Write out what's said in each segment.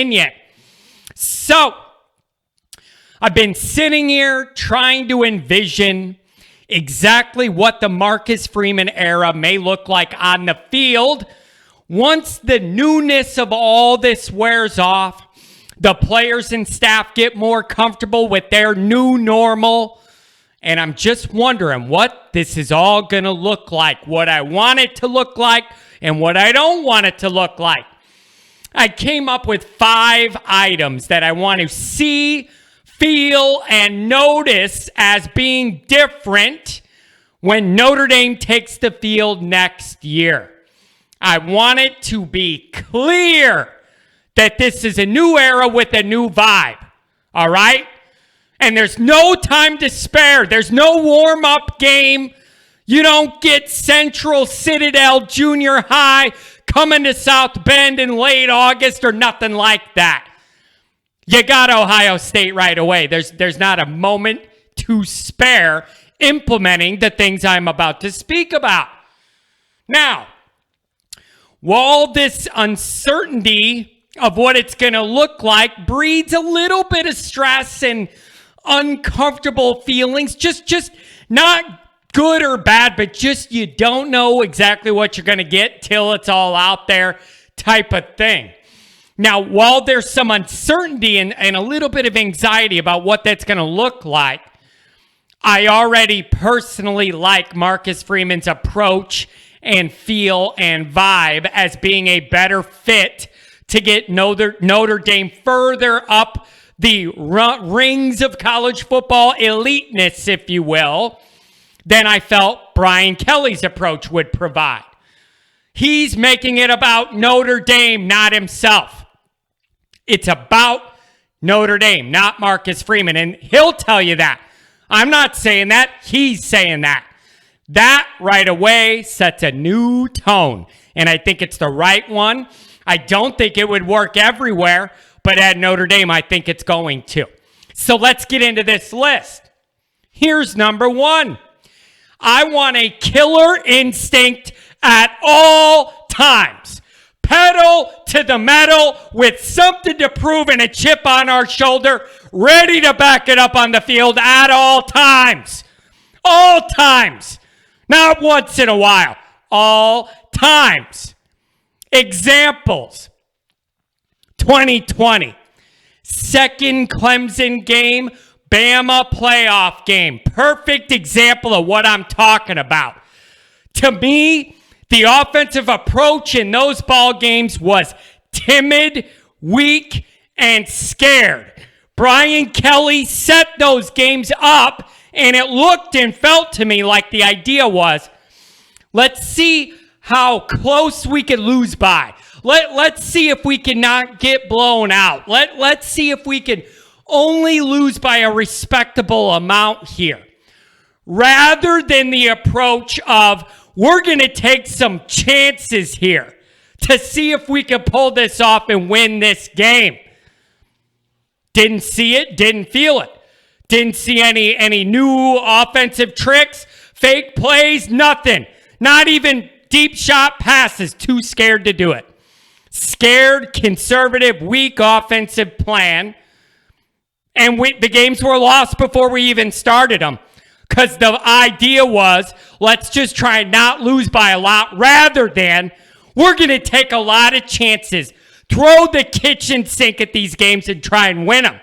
opinion. So, I've been sitting here trying to envision exactly what the Marcus Freeman era may look like on the field once the newness of all this wears off, the players and staff get more comfortable with their new normal. And I'm just wondering what this is all going to look like, what I want it to look like, and what I don't want it to look like. I came up with 5 items that I want to see, feel, and notice as being different when Notre Dame takes the field next year. I want it to be clear that this is a new era with a new vibe, all right? And there's no time to spare. There's no warm-up game. You don't get Central Citadel Junior High coming to South Bend in late August or nothing like that. You got Ohio State right away. There's not a moment to spare implementing the things I'm about to speak about. Now, while this uncertainty of what it's going to look like breeds a little bit of stress and uncomfortable feelings, just not good or bad, but just you don't know exactly what you're going to get till it's all out there type of thing. Now, while there's some uncertainty and a little bit of anxiety about what that's going to look like, I already personally like Marcus Freeman's approach and feel and vibe as being a better fit to get Notre Dame further up the rings of college football eliteness, if you will, than I felt Brian Kelly's approach would provide. He's making it about Notre Dame, not himself. It's about Notre Dame, not Marcus Freeman, and he'll tell you that. I'm not saying that. He's saying that. That right away sets a new tone, and I think it's the right one. I don't think it would work everywhere, but at Notre Dame, I think it's going to. So let's get into this list. Here's number 1. I want a killer instinct at all times. Pedal to the metal with something to prove and a chip on our shoulder, ready to back it up on the field at all times. All times. Not once in a while. All times. Examples. 2020. Second Clemson game. Bama playoff game. Perfect example of what I'm talking about. To me, the offensive approach in those ball games was timid, weak, and scared. Brian Kelly set those games up, and it looked and felt to me like the idea was, let's see how close we could lose by. Let's see if we can not get blown out. Let's see if we can only lose by a respectable amount here. Rather than the approach of, we're going to take some chances here to see if we can pull this off and win this game. Didn't see it, didn't feel it. Didn't see any new offensive tricks, fake plays, nothing. Not even deep shot passes, too scared to do it. Scared, conservative, weak offensive plan. And the games were lost before we even started them. Because the idea was, let's just try and not lose by a lot, rather than we're going to take a lot of chances, throw the kitchen sink at these games and try and win them.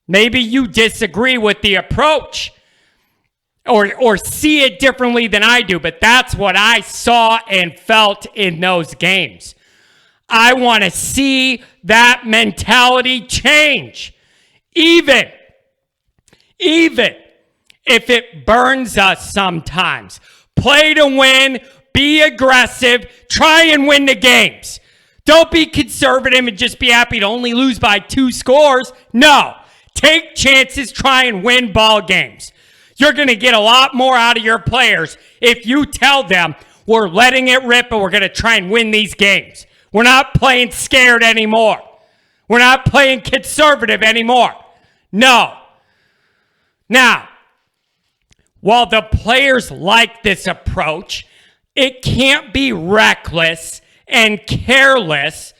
Maybe you disagree with the approach or see it differently than I do, but that's what I saw and felt in those games. I want to see that mentality change. Even if it burns us sometimes. Play to win, be aggressive, try and win the games. Don't be conservative and just be happy to only lose by 2 scores. No, take chances, try and win ball games. You're going to get a lot more out of your players if you tell them, we're letting it rip and we're going to try and win these games. We're not playing scared anymore. We're not playing conservative anymore. No. Now, while the players like this approach, it can't be reckless and careless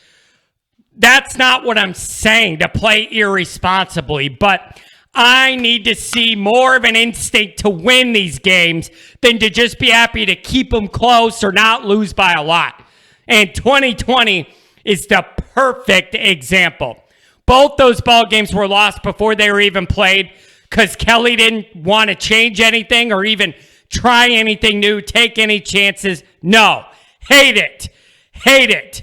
That's not what I'm saying, to play irresponsibly, but I need to see more of an instinct to win these games than to just be happy to keep them close or not lose by a lot. And 2020 is the perfect example. Both those ball games were lost before they were even played because Kelly didn't want to change anything or even try anything new, take any chances. No. Hate it. Hate it.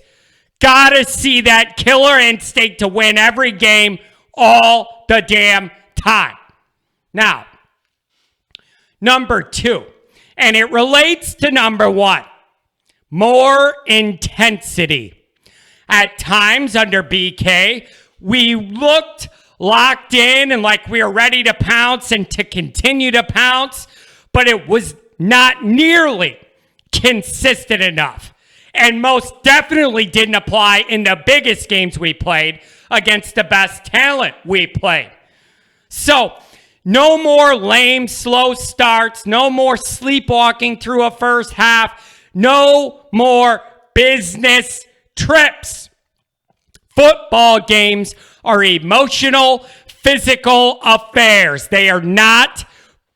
Gotta see that killer instinct to win every game all the damn time. Now, number 2, and it relates to number 1, more intensity. At times under BK, we looked locked in and like we were ready to pounce and to continue to pounce, but it was not nearly consistent enough. And most definitely didn't apply in the biggest games we played against the best talent we played. So, no more lame, slow starts. No more sleepwalking through a first half. No more business trips. Football games are emotional, physical affairs. They are not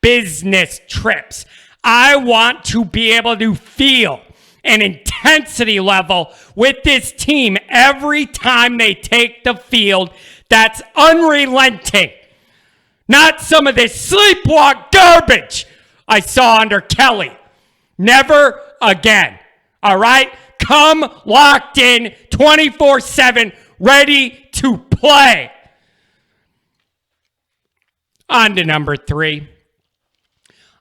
business trips. I want to be able to feel an intensity level with this team every time they take the field that's unrelenting. Not some of this sleepwalk garbage I saw under Kelly. Never again. All right? Come locked in 24/7, ready to play. On to number 3.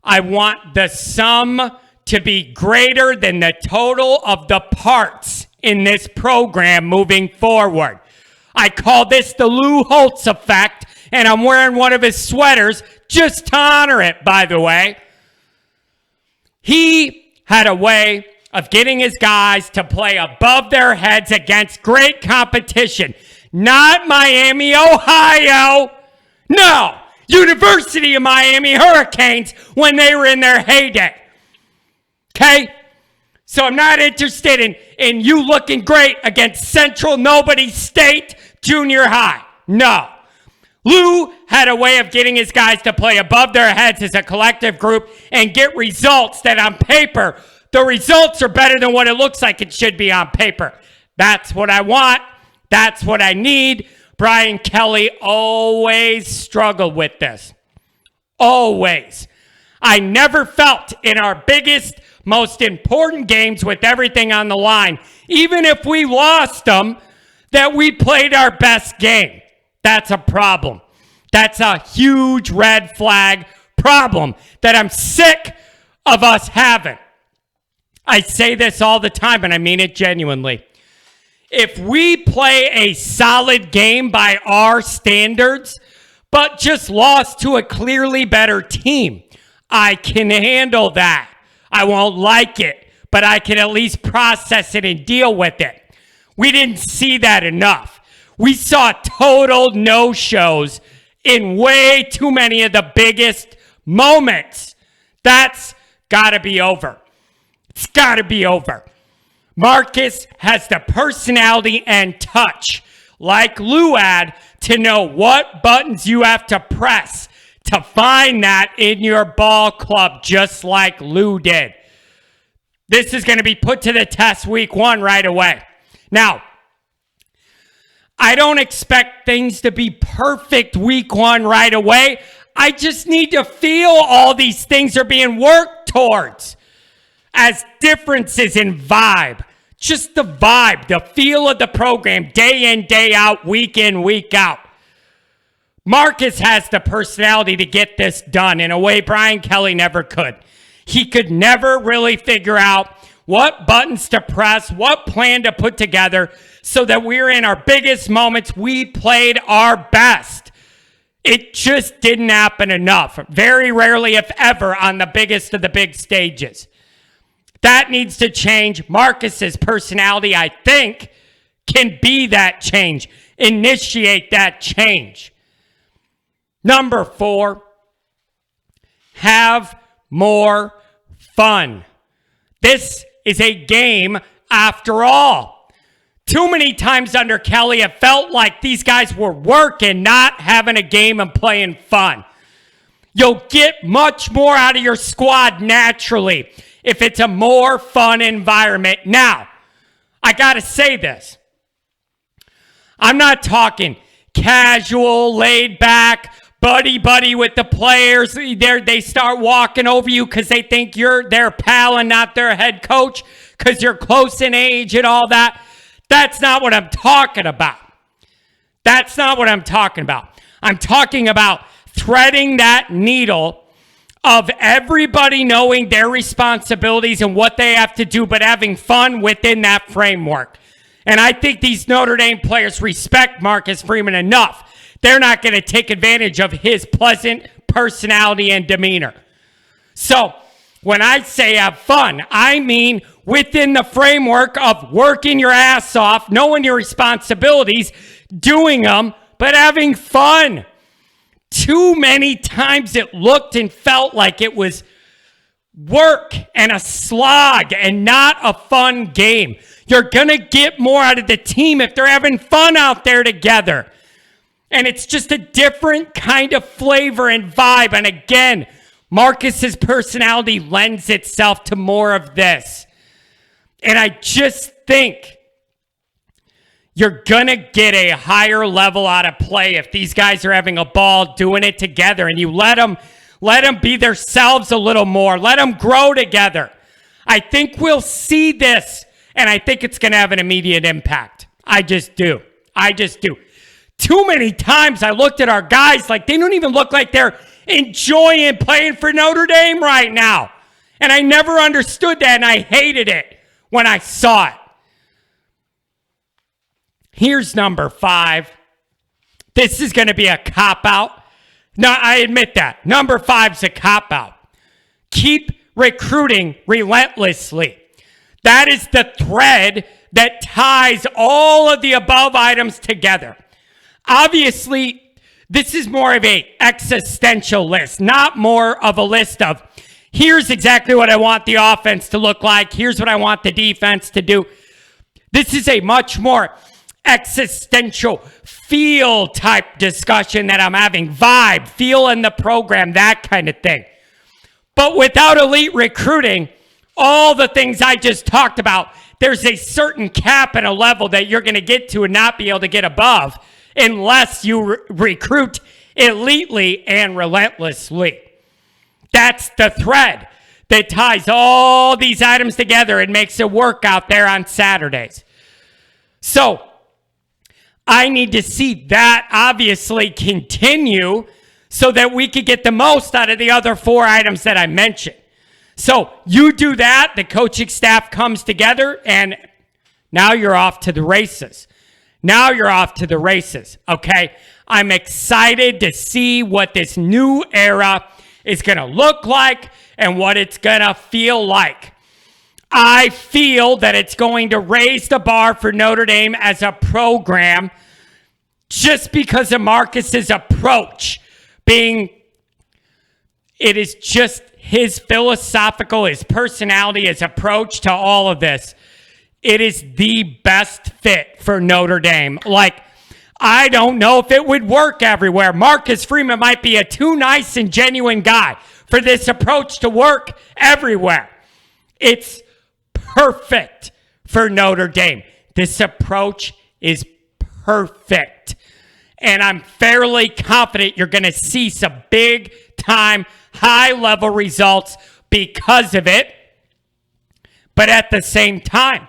I want the sum to be greater than the total of the parts in this program moving forward. I call this the Lou Holtz effect, and I'm wearing one of his sweaters just to honor it, by the way. He had a way of getting his guys to play above their heads against great competition. Not Miami, Ohio. No, University of Miami Hurricanes when they were in their heyday. Okay? So I'm not interested in you looking great against Central Nobody State Junior High. No. Lou had a way of getting his guys to play above their heads as a collective group and get results that on paper, the results are better than what it looks like it should be on paper. That's what I want. That's what I need. Brian Kelly always struggled with this. Always. I never felt in our biggest, most important games with everything on the line, even if we lost them, that we played our best game. That's a problem. That's a huge red flag problem that I'm sick of us having. I say this all the time, and I mean it genuinely. If we play a solid game by our standards, but just lost to a clearly better team, I can handle that. I won't like it, but I can at least process it and deal with it. We didn't see that enough. We saw total no-shows in way too many of the biggest moments. That's got to be over. It's got to be over. Marcus has the personality and touch, like Lou had, to know what buttons you have to press to find that in your ball club, just like Lou did. This is going to be put to the test week 1 right away. Now, I don't expect things to be perfect week 1 right away. I just need to feel all these things are being worked towards as differences in vibe. Just the vibe, the feel of the program, day in, day out, week in, week out. Marcus has the personality to get this done in a way Brian Kelly never could. He could never really figure out what buttons to press, what plan to put together so that we're in our biggest moments, we played our best. It just didn't happen enough. Very rarely, if ever, on the biggest of the big stages. That needs to change. Marcus's personality, I think, can be that change. Initiate that change. Number 4, have more fun. This is a game after all. Too many times under Kelly, it felt like these guys were working, not having a game and playing fun. You'll get much more out of your squad naturally if it's a more fun environment. Now, I got to say this. I'm not talking casual, laid back, buddy with the players. They start walking over you because they think you're their pal and not their head coach because you're close in age and all that. That's not what I'm talking about. That's not what I'm talking about. I'm talking about threading that needle of everybody knowing their responsibilities and what they have to do, but having fun within that framework. And I think these Notre Dame players respect Marcus Freeman enough. They're not going to take advantage of his pleasant personality and demeanor. So when I say have fun, I mean within the framework of working your ass off, knowing your responsibilities, doing them, but having fun. Too many times it looked and felt like it was work and a slog and not a fun game. You're going to get more out of the team if they're having fun out there together. And it's just a different kind of flavor and vibe. And again, Marcus's personality lends itself to more of this. And I just think you're going to get a higher level out of play if these guys are having a ball doing it together and you let them be themselves a little more. Let them grow together. I think we'll see this, and I think it's going to have an immediate impact. I just do. Too many times I looked at our guys like they don't even look like they're enjoying playing for Notre Dame right now. And I never understood that, and I hated it when I saw it. Here's number 5. This is going to be a cop-out. No, I admit that. Number 5's a cop-out. Keep recruiting relentlessly. That is the thread that ties all of the above items together. Obviously, this is more of an existential list, not more of a list of, here's exactly what I want the offense to look like. Here's what I want the defense to do. This is a much more existential feel type discussion that I'm having. Vibe, feel in the program, that kind of thing. But without elite recruiting, all the things I just talked about, there's a certain cap and a level that you're going to get to and not be able to get above unless you recruit elitely and relentlessly. That's the thread that ties all these items together and makes it work out there on Saturdays. So I need to see that obviously continue so that we could get the most out of the other 4 items that I mentioned. So you do that, the coaching staff comes together, and now you're off to the races. Okay? I'm excited to see what this new era is going to look like and what it's going to feel like. I feel that it's going to raise the bar for Notre Dame as a program just because of Marcus's approach being, it is just his philosophical, his personality, his approach to all of this. It is the best fit for Notre Dame. Like, I don't know if it would work everywhere. Marcus Freeman might be a too nice and genuine guy for this approach to work everywhere. It's perfect for Notre Dame. This approach is perfect. And I'm fairly confident you're going to see some big time, high level results because of it. But at the same time,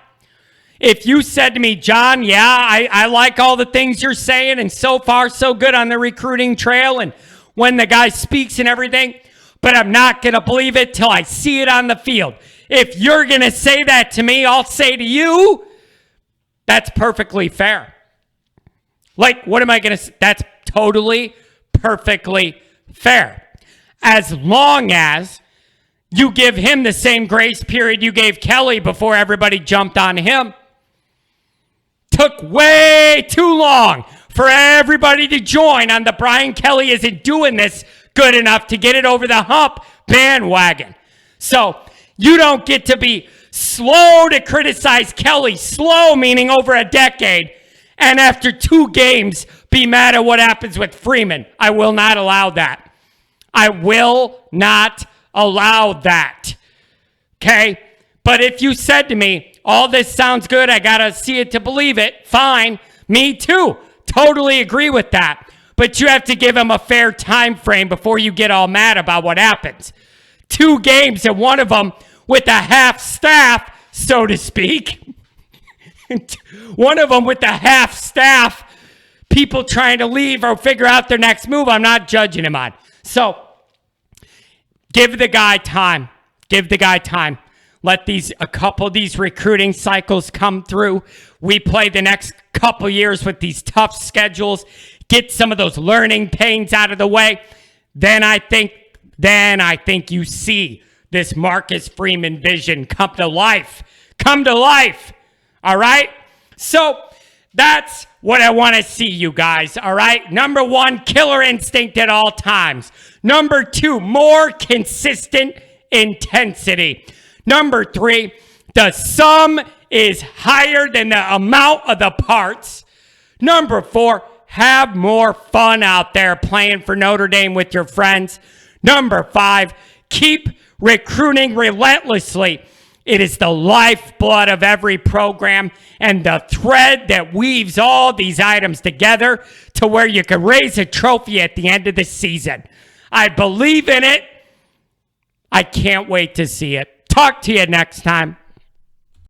if you said to me, John, I like all the things you're saying, and so far so good on the recruiting trail and when the guy speaks and everything, but I'm not going to believe it till I see it on the field. If you're going to say that to me, I'll say to you, that's perfectly fair. Like, what am I going to say? That's totally, perfectly fair. As long as you give him the same grace period you gave Kelly before everybody jumped on him. Took way too long for everybody to join on the Brian Kelly isn't doing this good enough to get it over the hump bandwagon. So you don't get to be Slow to criticize Kelly. Slow meaning over a decade. And after 2 games, be mad at what happens with Freeman. I will not allow that. I will not allow that. Okay? But if you said to me, all this sounds good, I got to see it to believe it, fine. Me too. Totally agree with that. But you have to give him a fair time frame before you get all mad about what happens. 2 games and one of them with a half staff, so to speak. One of them with the half staff, people trying to leave or figure out their next move, I'm not judging him on. So give the guy time. Give the guy time. Let a couple of these recruiting cycles come through. We play the next couple years with these tough schedules. Get some of those learning pains out of the way. Then I think you see this Marcus Freeman vision come to life. Come to life. All right? So that's what I want to see, you guys. All right? Number 1, killer instinct at all times. Number 2, more consistent intensity. Number 3, the sum is higher than the amount of the parts. Number 4, have more fun out there playing for Notre Dame with your friends. Number 5, keep recruiting relentlessly. It is the lifeblood of every program and the thread that weaves all these items together to where you can raise a trophy at the end of the season. I believe in it. I can't wait to see it. Talk to you next time.